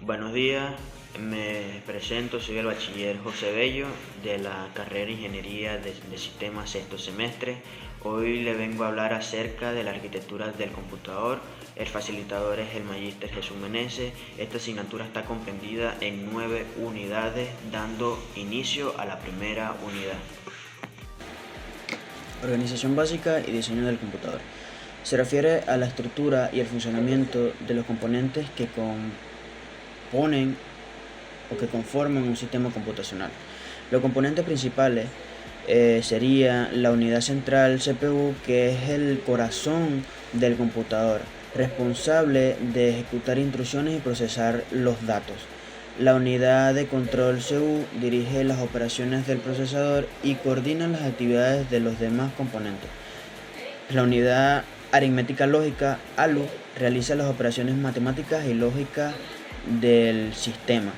Buenos días, me presento, soy el bachiller José Bello de la carrera Ingeniería de Sistemas sexto semestre. Hoy le vengo a hablar acerca de la arquitectura del computador. El facilitador es el magíster Jesús Meneses. Esta asignatura está comprendida en 9 unidades, dando inicio a la primera unidad. Organización básica y diseño del computador. Se refiere a la estructura y el funcionamiento de los componentes que componen o que conforman un sistema computacional. Los componentes principales serían la unidad central CPU, que es el corazón del computador, responsable de ejecutar instrucciones y procesar los datos. La unidad de control CU dirige las operaciones del procesador y coordina las actividades de los demás componentes. La unidad aritmética lógica ALU realiza las operaciones matemáticas y lógicas del sistema.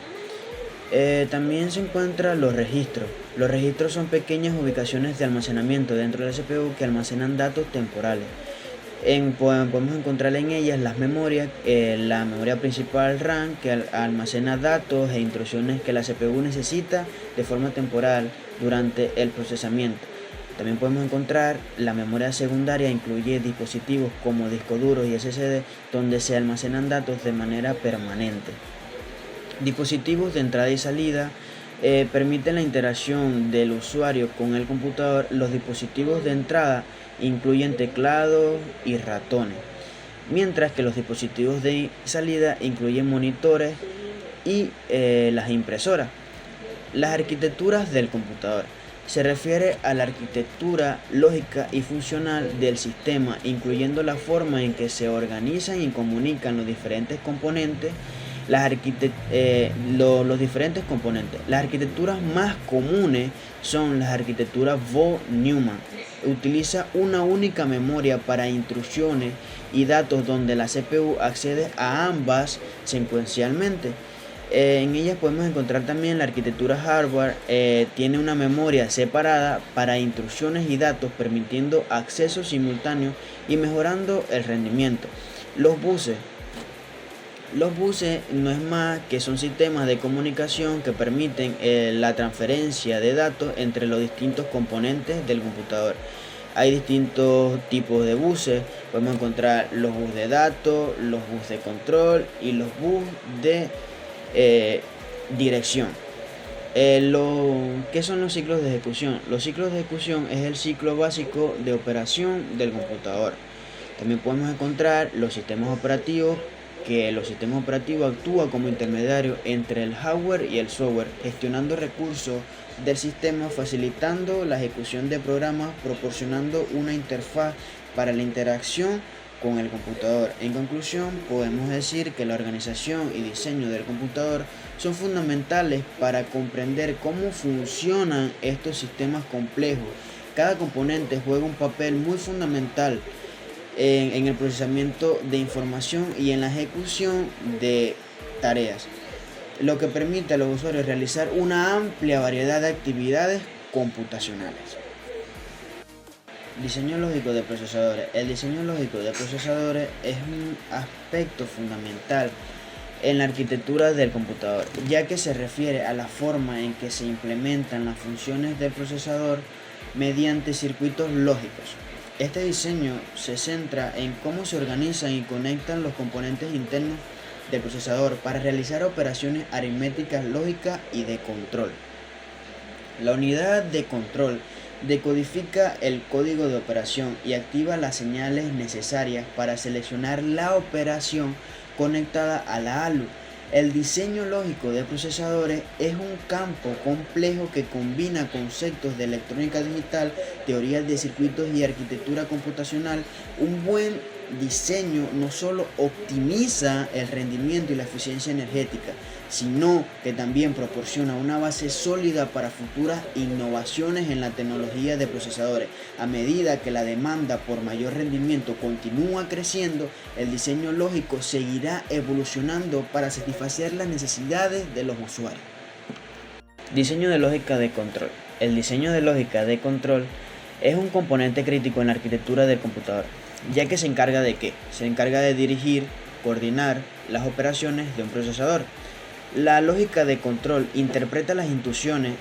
También se encuentran los registros. Los registros son pequeñas ubicaciones de almacenamiento dentro de la CPU que almacenan datos temporales. Podemos encontrar en ellas las memorias, la memoria principal RAM, que almacena datos e instrucciones que la CPU necesita de forma temporal durante el procesamiento. También podemos encontrar la memoria secundaria, incluye dispositivos como discos duros y SSD, donde se almacenan datos de manera permanente. Dispositivos de entrada y salida permiten la interacción del usuario con el computador. Los dispositivos de entrada incluyen teclados y ratones, mientras que los dispositivos de salida incluyen monitores y las impresoras. Las arquitecturas del computador. Se refiere a la arquitectura lógica y funcional del sistema, incluyendo la forma en que se organizan y comunican los diferentes componentes. Los diferentes componentes. Las arquitecturas más comunes son las arquitecturas Von-Neumann. Utiliza una única memoria para instrucciones y datos, donde la CPU accede a ambas secuencialmente. En ellas podemos encontrar también la arquitectura hardware. Tiene una memoria separada para instrucciones y datos, permitiendo acceso simultáneo y mejorando el rendimiento. Los buses. Los buses no es más que son sistemas de comunicación que permiten la transferencia de datos entre los distintos componentes del computador. Hay distintos tipos de buses. Podemos encontrar los buses de datos, los buses de control y los buses de dirección. ¿Qué son los ciclos de ejecución? Los ciclos de ejecución es el ciclo básico de operación del computador. También podemos encontrar los sistemas operativos, que los sistemas operativos actúan como intermediario entre el hardware y el software, gestionando recursos del sistema, facilitando la ejecución de programas, proporcionando una interfaz para la interacción con el computador. En conclusión, podemos decir que la organización y diseño del computador son fundamentales para comprender cómo funcionan estos sistemas complejos. Cada componente juega un papel muy fundamental en el procesamiento de información y en la ejecución de tareas, lo que permite a los usuarios realizar una amplia variedad de actividades computacionales. Diseño lógico de procesadores. El diseño lógico de procesadores es un aspecto fundamental en la arquitectura del computador, ya que se refiere a la forma en que se implementan las funciones del procesador mediante circuitos lógicos. Este diseño se centra en cómo se organizan y conectan los componentes internos del procesador para realizar operaciones aritméticas, lógicas y de control. La unidad de control decodifica el código de operación y activa las señales necesarias para seleccionar la operación conectada a la ALU. El diseño lógico de procesadores es un campo complejo que combina conceptos de electrónica digital, teorías de circuitos y arquitectura computacional. Un buen diseño no solo optimiza el rendimiento y la eficiencia energética, sino que también proporciona una base sólida para futuras innovaciones en la tecnología de procesadores. A medida que la demanda por mayor rendimiento continúa creciendo, el diseño lógico seguirá evolucionando para satisfacer las necesidades de los usuarios. Diseño de lógica de control. El diseño de lógica de control es un componente crítico en la arquitectura del computador, ya que se encarga de dirigir, coordinar las operaciones de un procesador. La lógica de control interpreta las instrucciones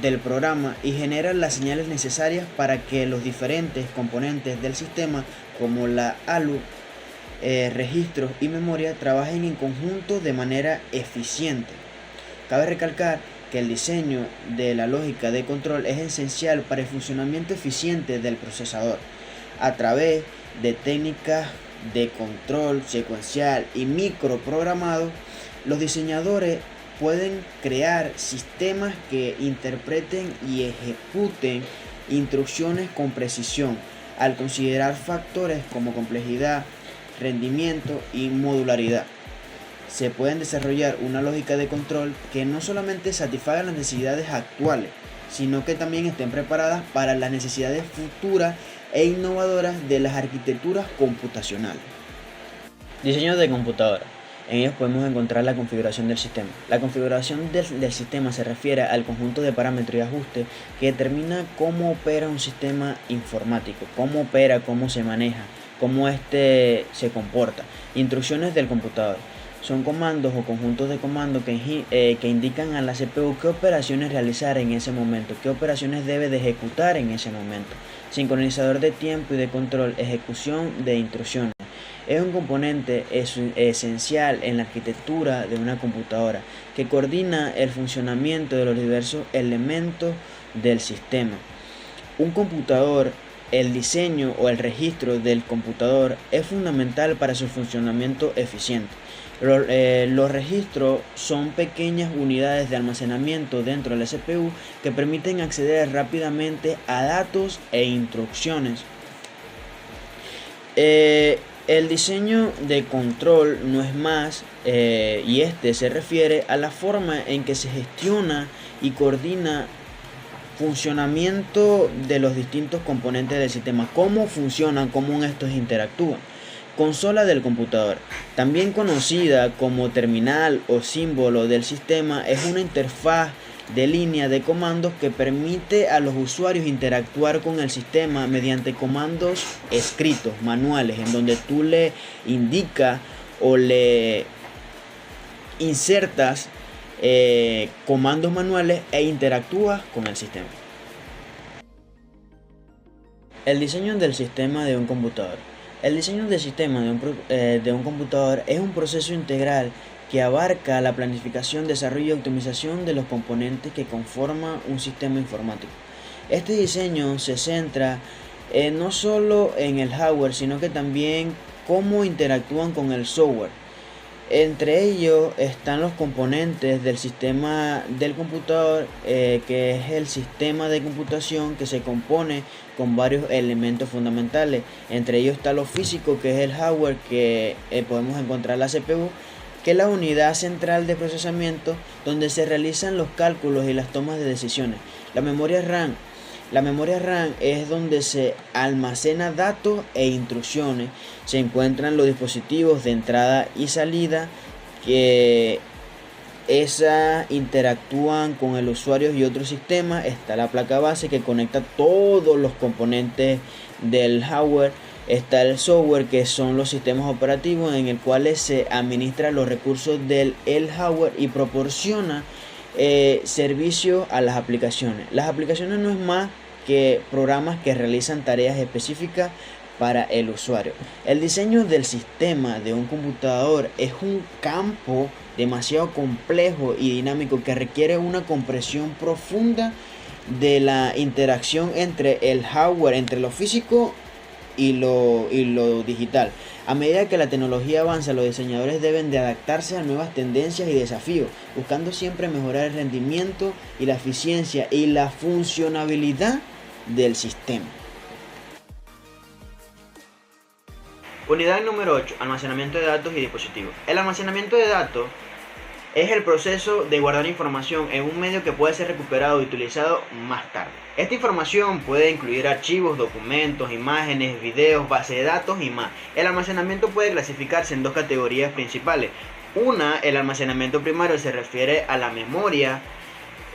del programa y genera las señales necesarias para que los diferentes componentes del sistema, como la ALU, registros y memoria, trabajen en conjunto de manera eficiente. Cabe recalcar que el diseño de la lógica de control es esencial para el funcionamiento eficiente del procesador. A través de técnicas de control secuencial y microprogramado, los diseñadores pueden crear sistemas que interpreten y ejecuten instrucciones con precisión, al considerar factores como complejidad, rendimiento y modularidad. Se pueden desarrollar una lógica de control que no solamente satisfaga las necesidades actuales, sino que también estén preparadas para las necesidades futuras e innovadoras de las arquitecturas computacionales. Diseño de computadora. En ellos podemos encontrar la configuración del sistema. La configuración del sistema se refiere al conjunto de parámetros y ajustes que determina cómo opera un sistema informático, cómo opera, cómo se maneja, cómo se comporta. Instrucciones del computador. Son comandos o conjuntos de comandos que indican a la CPU qué operaciones realizar en ese momento, qué operaciones debe de ejecutar en ese momento. Sincronizador de tiempo y de control, ejecución de instrucciones. Es un componente esencial en la arquitectura de una computadora que coordina el funcionamiento de los diversos elementos del sistema. Un computador, el diseño o el registro del computador es fundamental para su funcionamiento eficiente. Los registros son pequeñas unidades de almacenamiento dentro de la CPU que permiten acceder rápidamente a datos e instrucciones. El diseño de control no es más, y se refiere a la forma en que se gestiona y coordina funcionamiento de los distintos componentes del sistema, cómo funcionan, cómo estos interactúan. Consola del computador, también conocida como terminal o símbolo del sistema, es una interfaz de línea de comandos que permite a los usuarios interactuar con el sistema mediante comandos escritos, manuales, en donde tú le indicas o le insertas comandos manuales e interactúas con el sistema. El diseño del sistema de un computador. El diseño del sistema de un computador es un proceso integral que abarca la planificación, desarrollo y optimización de los componentes que conforman un sistema informático. Este diseño se centra no solo en el hardware, sino que también cómo interactúan con el software. Entre ellos están los componentes del sistema del computador, que es el sistema de computación que se compone con varios elementos fundamentales. Entre ellos está lo físico, que es el hardware, que podemos encontrar la CPU, que es la unidad central de procesamiento donde se realizan los cálculos y las tomas de decisiones. La memoria RAM. La memoria RAM es donde se almacena datos e instrucciones. Se encuentran los dispositivos de entrada y salida que interactúan con el usuario y otros sistemas. Está la placa base que conecta todos los componentes del hardware. Está el software, que son los sistemas operativos en el cual se administran los recursos del hardware y proporciona servicio a las aplicaciones. Las aplicaciones no es más que programas que realizan tareas específicas para el usuario. El diseño del sistema de un computador es un campo demasiado complejo y dinámico que requiere una comprensión profunda de la interacción entre el hardware, entre lo físico y lo digital. A medida que la tecnología avanza, los diseñadores deben de adaptarse a nuevas tendencias y desafíos, buscando siempre mejorar el rendimiento y la eficiencia y la funcionabilidad del sistema. Unidad número 8. Almacenamiento de datos y dispositivos. El almacenamiento de datos es el proceso de guardar información en un medio que puede ser recuperado y utilizado más tarde. Esta información puede incluir archivos, documentos, imágenes, videos, bases de datos y más. El almacenamiento puede clasificarse en dos categorías principales. Una, el almacenamiento primario, se refiere a la memoria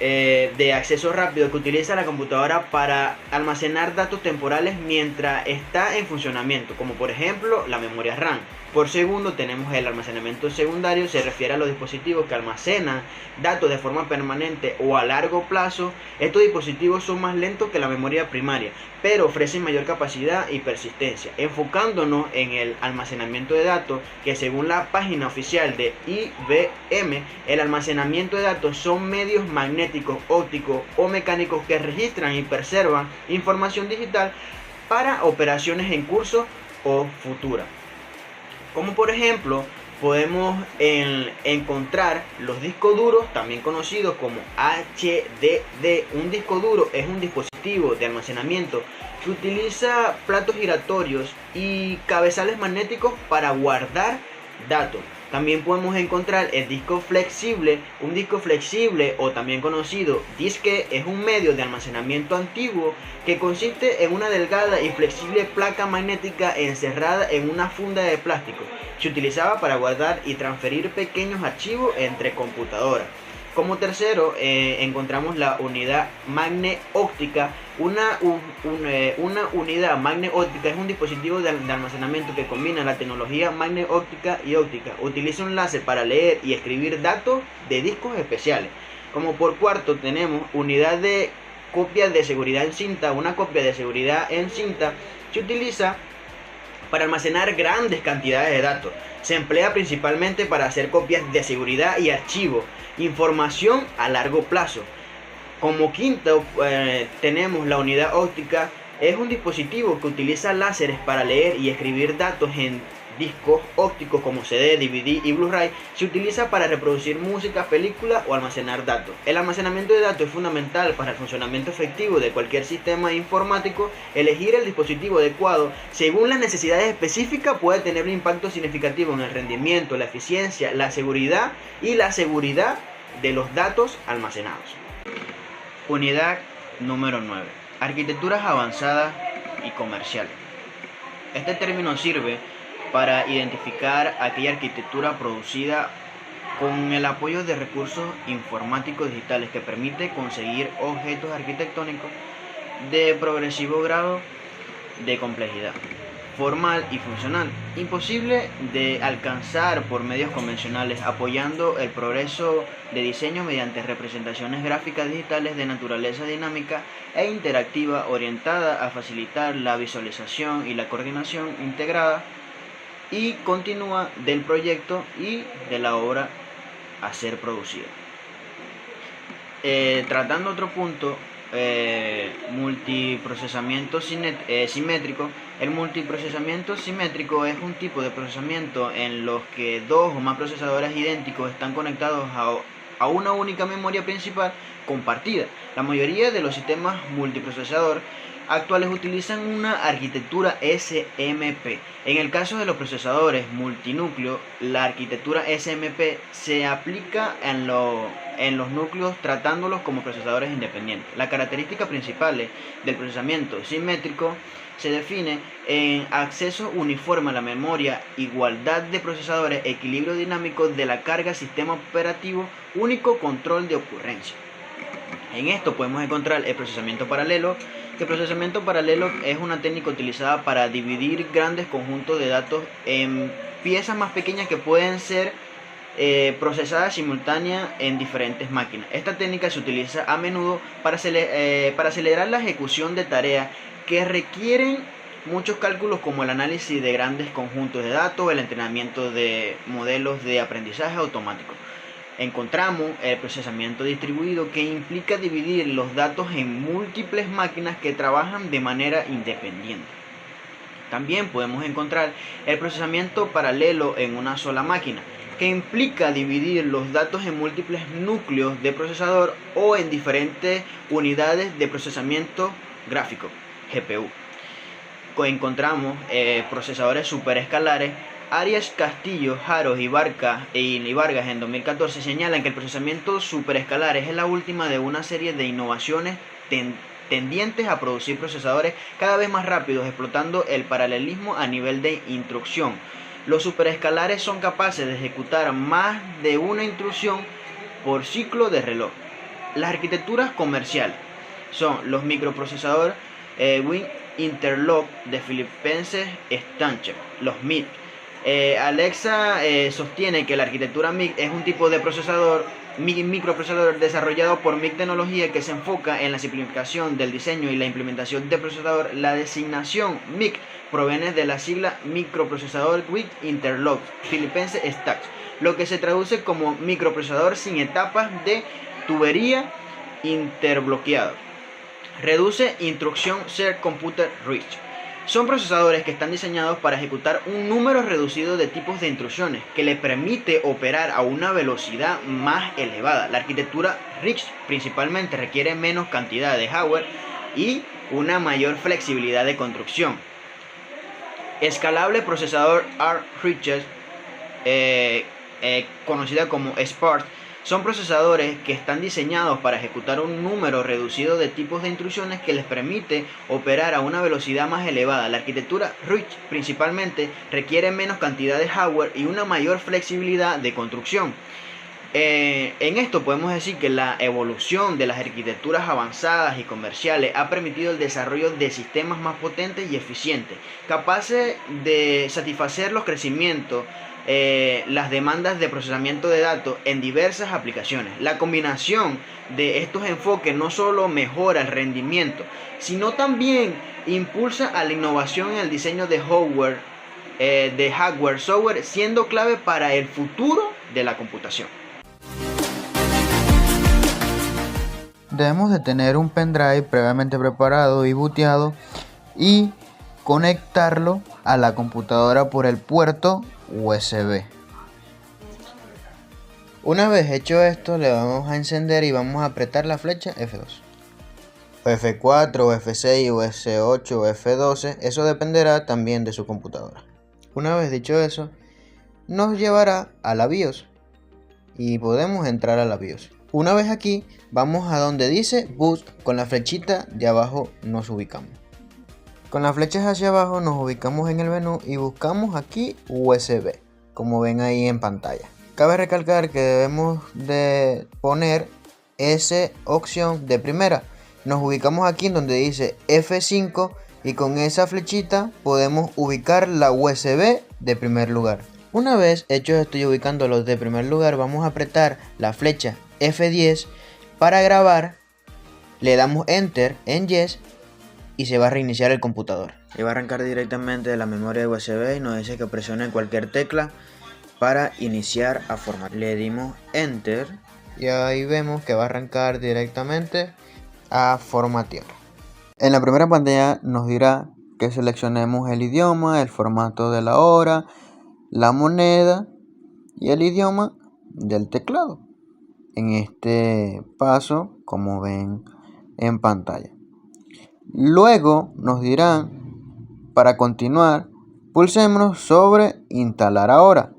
de acceso rápido que utiliza la computadora para almacenar datos temporales mientras está en funcionamiento, como por ejemplo la memoria RAM. Por segundo tenemos el almacenamiento secundario, se refiere a los dispositivos que almacenan datos de forma permanente o a largo plazo. Estos dispositivos son más lentos que la memoria primaria, pero ofrecen mayor capacidad y persistencia. Enfocándonos en el almacenamiento de datos, que según la página oficial de IBM, el almacenamiento de datos son medios magnéticos, ópticos o mecánicos que registran y preservan información digital para operaciones en curso o futuras. Como por ejemplo, podemos encontrar los discos duros, también conocidos como HDD. Un disco duro es un dispositivo de almacenamiento que utiliza platos giratorios y cabezales magnéticos para guardar datos. También podemos encontrar el disco flexible. Un disco flexible, o también conocido disque, es un medio de almacenamiento antiguo que consiste en una delgada y flexible placa magnética encerrada en una funda de plástico. Se utilizaba para guardar y transferir pequeños archivos entre computadoras. Como tercero, encontramos la unidad magneóptica. Una unidad magneóptica es un dispositivo de almacenamiento que combina la tecnología magneóptica y óptica. Utiliza un láser para leer y escribir datos de discos especiales. Como por cuarto tenemos unidad de copia de seguridad en cinta. Una copia de seguridad en cinta se utiliza para almacenar grandes cantidades de datos. Se emplea principalmente para hacer copias de seguridad y archivos, información a largo plazo. Como quinto tenemos la unidad óptica. Es un dispositivo que utiliza láseres para leer y escribir datos en discos ópticos como CD, DVD y Blu-ray. Se utiliza para reproducir música, películas o almacenar datos. El almacenamiento de datos es fundamental para el funcionamiento efectivo de cualquier sistema informático. Elegir el dispositivo adecuado según las necesidades específicas puede tener un impacto significativo en el rendimiento, la eficiencia, la seguridad y la seguridad de los datos almacenados. Unidad número 9. Arquitecturas avanzadas y comerciales. Este término sirve para identificar aquella arquitectura producida con el apoyo de recursos informáticos digitales que permite conseguir objetos arquitectónicos de progresivo grado de complejidad, formal y funcional, imposible de alcanzar por medios convencionales, apoyando el progreso de diseño mediante representaciones gráficas digitales de naturaleza dinámica e interactiva, orientada a facilitar la visualización y la coordinación integrada y continua del proyecto y de la obra a ser producida. Tratando otro punto, multiprocesamiento simétrico. El multiprocesamiento simétrico es un tipo de procesamiento en los que dos o más procesadores idénticos están conectados a una única memoria principal compartida. La mayoría de los sistemas multiprocesador actuales utilizan una arquitectura SMP. En el caso de los procesadores multinúcleo, la arquitectura SMP se aplica en los núcleos tratándolos como procesadores independientes. Las características principales del procesamiento simétrico se define en acceso uniforme a la memoria, igualdad de procesadores, equilibrio dinámico de la carga, sistema operativo, único control de ocurrencia. En esto podemos encontrar el procesamiento paralelo. El procesamiento paralelo es una técnica utilizada para dividir grandes conjuntos de datos en piezas más pequeñas que pueden ser procesadas simultáneamente en diferentes máquinas. Esta técnica se utiliza a menudo para acelerar la ejecución de tareas que requieren muchos cálculos, como el análisis de grandes conjuntos de datos, el entrenamiento de modelos de aprendizaje automático. Encontramos el procesamiento distribuido, que implica dividir los datos en múltiples máquinas que trabajan de manera independiente. También podemos encontrar el procesamiento paralelo en una sola máquina, que implica dividir los datos en múltiples núcleos de procesador o en diferentes unidades de procesamiento gráfico, GPU. Encontramos procesadores superescalares. Arias, Castillo, Jaros y Vargas en 2014 señalan que el procesamiento superescalar es la última de una serie de innovaciones tendientes a producir procesadores cada vez más rápidos, explotando el paralelismo a nivel de instrucción. Los superescalares son capaces de ejecutar más de una instrucción por ciclo de reloj. Las arquitecturas comerciales son los microprocesadores Win Interlock de Philippines Stancher, los MIP. Alexa sostiene que la arquitectura MIC es un tipo de microprocesador desarrollado por MIC Tecnología que se enfoca en la simplificación del diseño y la implementación de procesador. La designación MIC proviene de la sigla Microprocesador with Interlock Philippines Stacks, lo que se traduce como microprocesador sin etapas de tubería interbloqueado. Reduce Instruction Set Computer Reach. Son procesadores que están diseñados para ejecutar un número reducido de tipos de instrucciones que le permite operar a una velocidad más elevada. La arquitectura RISC principalmente requiere menos cantidad de hardware y una mayor flexibilidad de construcción. Escalable procesador ARC-Riches, conocida como SPARC, son procesadores que están diseñados para ejecutar un número reducido de tipos de instrucciones que les permite operar a una velocidad más elevada. La arquitectura RISC principalmente requiere menos cantidad de hardware y una mayor flexibilidad de construcción. En esto podemos decir que la evolución de las arquitecturas avanzadas y comerciales ha permitido el desarrollo de sistemas más potentes y eficientes, capaces de satisfacer los crecimientos, las demandas de procesamiento de datos en diversas aplicaciones. La combinación de estos enfoques no solo mejora el rendimiento, sino también impulsa a la innovación en el diseño de hardware, software, siendo clave para el futuro de la computación. Debemos de tener un pendrive previamente preparado y booteado y conectarlo a la computadora por el puerto USB. Una vez hecho esto, le vamos a encender y vamos a apretar la flecha F2 o F4 o F6 o F8 o F12, eso dependerá también de su computadora. Una vez dicho eso, nos llevará a la BIOS y podemos entrar a la BIOS. Una vez aquí, vamos a donde dice Boot, con la flechita de abajo nos ubicamos. Con las flechas hacia abajo nos ubicamos en el menú y buscamos aquí USB, como ven ahí en pantalla. Cabe recalcar que debemos de poner esa opción de primera. Nos ubicamos aquí en donde dice F5 y con esa flechita podemos ubicar la USB de primer lugar. Una vez hecho esto y ubicándolos de primer lugar, vamos a apretar la flecha F10 para grabar, le damos Enter en Yes y se va a reiniciar el computador. Y va a arrancar directamente de la memoria de USB y nos dice que presione cualquier tecla para iniciar a formatear. Le dimos Enter y ahí vemos que va a arrancar directamente a formatear. En la primera pantalla nos dirá que seleccionemos el idioma, el formato de la hora, la moneda y el idioma del teclado. En este paso, como ven en pantalla. Luego nos dirán, para continuar, pulsemos sobre instalar ahora.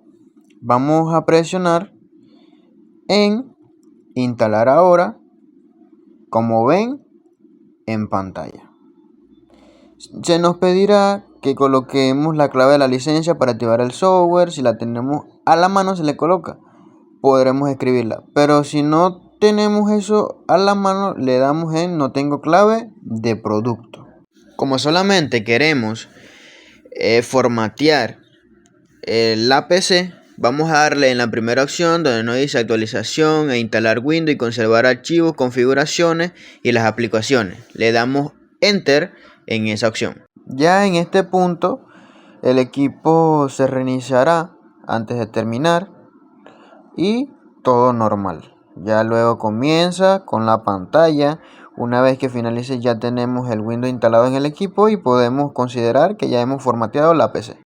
Vamos a presionar en instalar ahora, como ven en pantalla. Se nos pedirá que coloquemos la clave de la licencia para activar el software. Si la tenemos a la mano se le coloca, podremos escribirla, pero si no tenemos eso a la mano le damos en no tengo clave de producto. Como solamente queremos formatear la PC, vamos a darle en la primera opción donde nos dice actualización e instalar Windows y conservar archivos, configuraciones y las aplicaciones. Le damos Enter en esa opción. Ya en este punto el equipo se reiniciará antes de terminar y todo normal. Ya luego comienza con la pantalla. Una vez que finalice ya tenemos el Windows instalado en el equipo y podemos considerar que ya hemos formateado la PC.